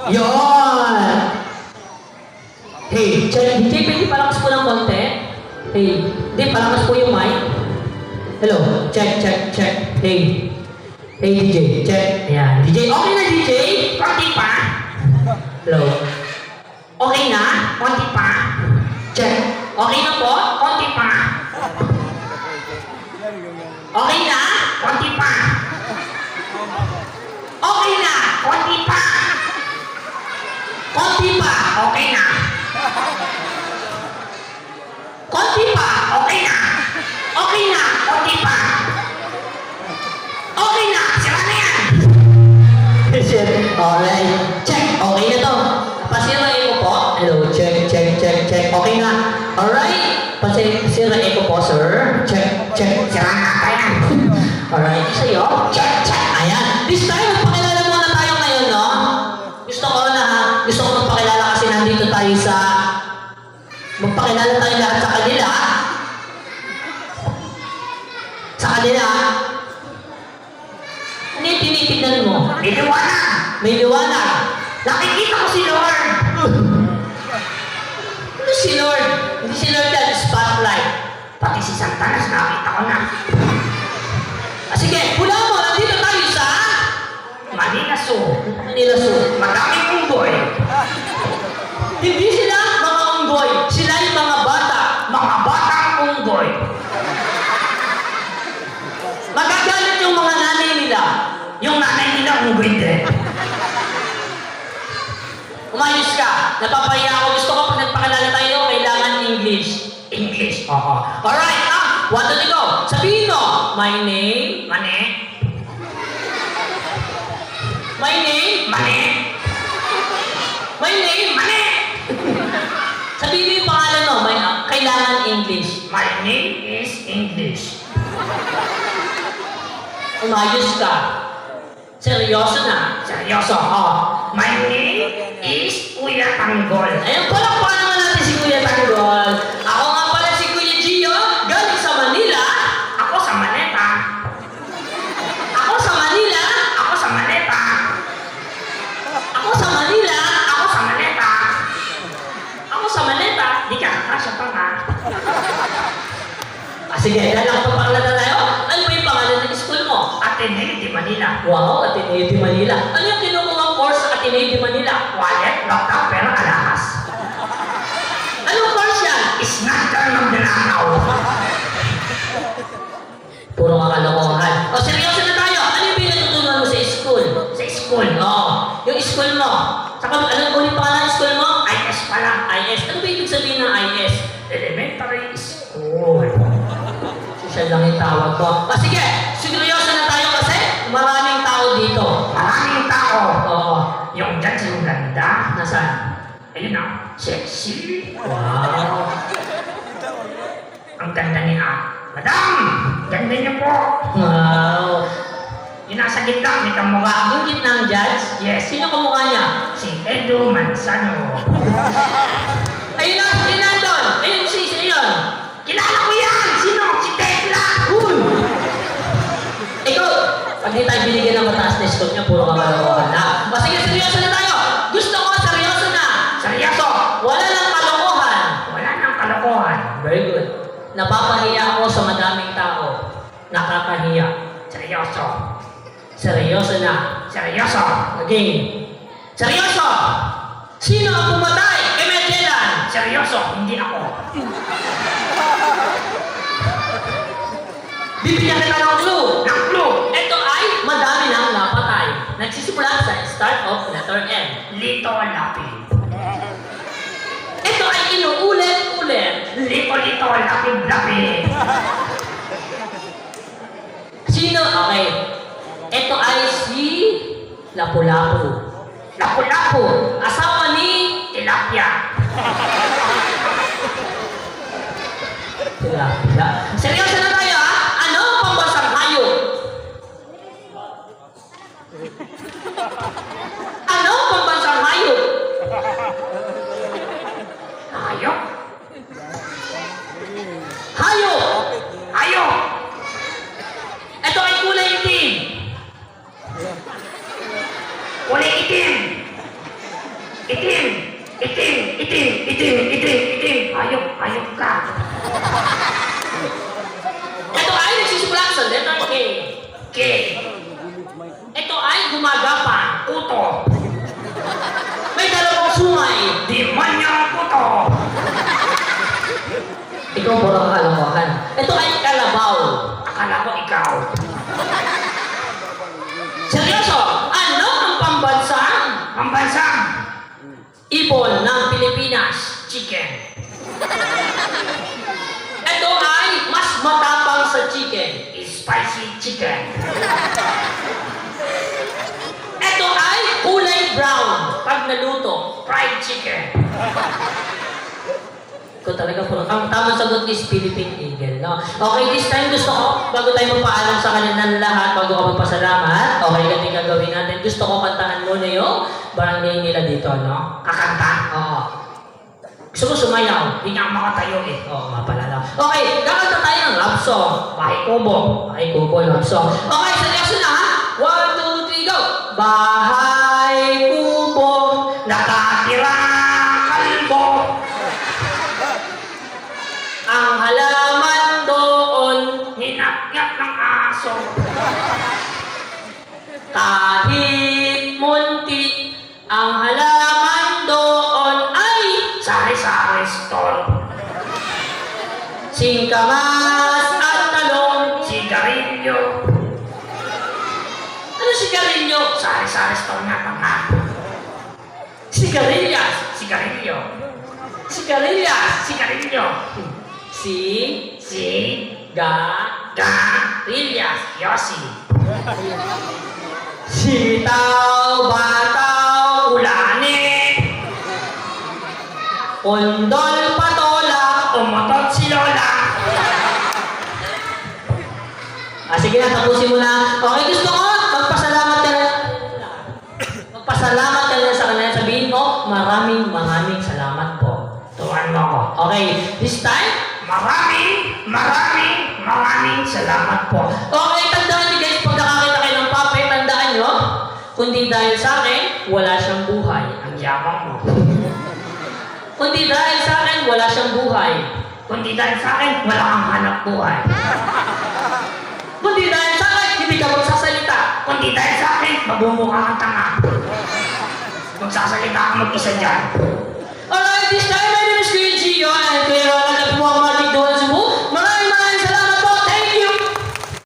Yun! Hey, check. DJ, pwede palakas po ng konti? Hey, hindi, palakas po yung mic. Hello, check. Hey. Hey, DJ, check. Ayan. DJ, okay na, DJ? Konti pa? Hello. Okay na? Konti pa? Check. Okay na po? Konti pa? Okay na? Konti pa? Okay na? Konti pa? Konti pa? Okay na? Konti pa? Okay na? Okay na? Konti pa? Okay na? Sira na yan! Shit. Alright. Check. Okay na to. Pasirain ko po. Hello. Check. Okay na. Alright. Pasirain ko po, sir. Check. Sira na ka yan! Alright. Sa'yo. Check! Ayan. This time, magpakilala muna tayo ngayon, no? Gusto ko magpakilala kasi nandito tayo sa... Magpakilala tayo lahat sa kanila. Sa kanila. Ano yung tinitignan mo? May liwanag! May liwanag. Nakikita ko si Lord! Ano si Lord? Hindi si Lord yan, spotlight. Pati si Santanas nakita ko na. Sige, hula mo, nandito tayo sa Manila Zoo. Manila Zoo. Madaming unggoy. Hindi sila mga unggoy, sila yung mga bata. Mga batang unggoy. Magagalit yung mga nanay nila. Yung nanay nila unggoy din. Umayos ka, napapahiya ako. Gusto ko pag nagpakilala tayo, kailangan English. English. Alright, what do you go? Sabihin mo, my name, Mane. my name, Mane. my name, Mane. sabihin mo yung pangalan mo, kailangan English. My name is English. Umayos ka. Seryoso na. Seryoso. My name is Kuya Tanggol. Ayun, palakpakan naman natin si Kuya Tanggol. Ako nga pala si Kuya Gio, galing sa Manila. Ako sa Maneta. Ako sa Manila. Ako sa Maneta. Ako sa Manila. Ako sa Maneta. Ako sa Manila. Di ka kakasya pa nga. Sige, dahil ako pangalanan tayo. Ano ba yung pangalan ng school mo? Ateneo de Manila. Wow, Ateneo de Manila. Ano yung kinukuha course sa Ateneo de Manila? Quiet, lockdown, pero alahas. Anong course yan? Snatcher ng Danakaw. Puro mga kalokohan. O, seryoso na tayo. Ano yung pinatutunan mo sa school? Sa school. Oo, yung school mo. Saka, alam mo yung pangalan ng school mo? IS pa lang. IS. Ano ba ibig sabihin ng IS? Elementary School. Social lang yung tawag ko. O, sige. Seryoso na tayo kasi maraming tao dito. Maraming tao. Oo. Yung dyan yung ganda. Nasaan? Ayun na. Sexy. Wow. Ang ganda niya. Madam! Ganda niyo po. Wow. Yung nasa gitna, may kamukha. Yung gitnang judge? Yes. Sino kamukha niya? Si Edo Manzano. Ayun na, ayun nandun. Ayun, si yun. Kilala ko yan! Sino? Si Tekla! Uy! Ikaw, pag di tayo binigyan ng mataas na score niya, puro kakalokohan na. O sige, seryoso na tayo. Gusto ko, seryoso na. Seryoso! Wala nang kalokohan. Wala nang kalokohan. Very good. Napapahiya ako sa madaming tao. Nakakahiya. Seryoso. Seryoso na. Seryoso. Again. Seryoso! Sino ang pumatay kay Magellan? Seryoso, hindi ako. Bibigyan kita ng clue. Ang clue. Ito ay madami nang napatay. Nagsisimula sa start of letter M. Lito Lapi. Ito ay inuulit-ulit. Lito Lapi Lapi. Sino? Okay. Ito ay si Lapu-Lapu. Lapu-lapu. Asawa ni Tilapia. Tilapia. Seryoso na tayo, ha? Ano ang pambansang hayop? Ano ang pambansang hayop? Hayop. Hayop! Hayop. Ito ay kulay itim. Kulay itim. Itim! Itim! Itim! Itim! Itim! Itim! Hayop! Hayop ka! Ito ay nagsisimula sa letter K. K! Ito ay gumagapang. Kuto! May dalawang sungay. Demonyong kuto! Ikaw puro kalokohan. Ito ay kalabaw. Akala ko ikaw. Seryoso, ano ang pambansang Pambansang! ibon ng Pilipinas? Chicken! Ito ay mas matapang sa chicken. Spicy chicken! Ito ay kulay brown pag naluto. Fried chicken! Ito talaga po. Ang tamang sagot is Philippine Eagle, no? Okay, this time gusto ko, bago tayo magpaalam sa kanilang lahat, bago ka magpasalamat, okay, ganito gagawin natin. Gusto ko kantahan muna yung barangay nila dito, no? Kakanta! Oo. Gusto ko sumayaw. Hindi nga ako makatayo eh. Oo, mapalala. Okay, kakanta tayo ng love song. Bahay Kubo. Bahay Kubo, love song. Okay, sa reaction na, ha? 1, 2, 3, go! Bahay Kubo. Nakatira kalbo! Ang halaman doon, Hinakyak ng aso! kahit munti, ang halaman doon ay Sari-sari store! singkamas at talong. Sigarilyo! Ano sigarilyo? Sari-sari store nga tanga! Sigarilyas. Sigarilyo! Sigarilyas. Sigarilyo! Si Si ga Garilyas! Yossi! sitaw bataw Ulani! undol patola. Umutot si Lola! Sige na, tapusin mo na. Okay, gusto ko magpasalamat ka na. Magpasalamat ka na sa kanila. Sabihin mo, maraming salamat po. Tuwan mo ko. Okay, this time, Maraming salamat po. okay, tandaan niyo guys, pag nakakita kayo ng pape, tandaan nyo, kundi dahil sa akin, wala siyang buhay. Ang yabang mo. Kundi dahil sa akin, wala siyang buhay. Kundi dahil sa akin, wala kang hanap buhay. Kundi dahil sa akin, hindi ka magsasalita. Kundi dahil sa akin, mabumukha kang tanga. Magsasalita ka mag-isa dyan. Alright, this time, my name is Kuya Gio, and Kuya Ronald Muhammad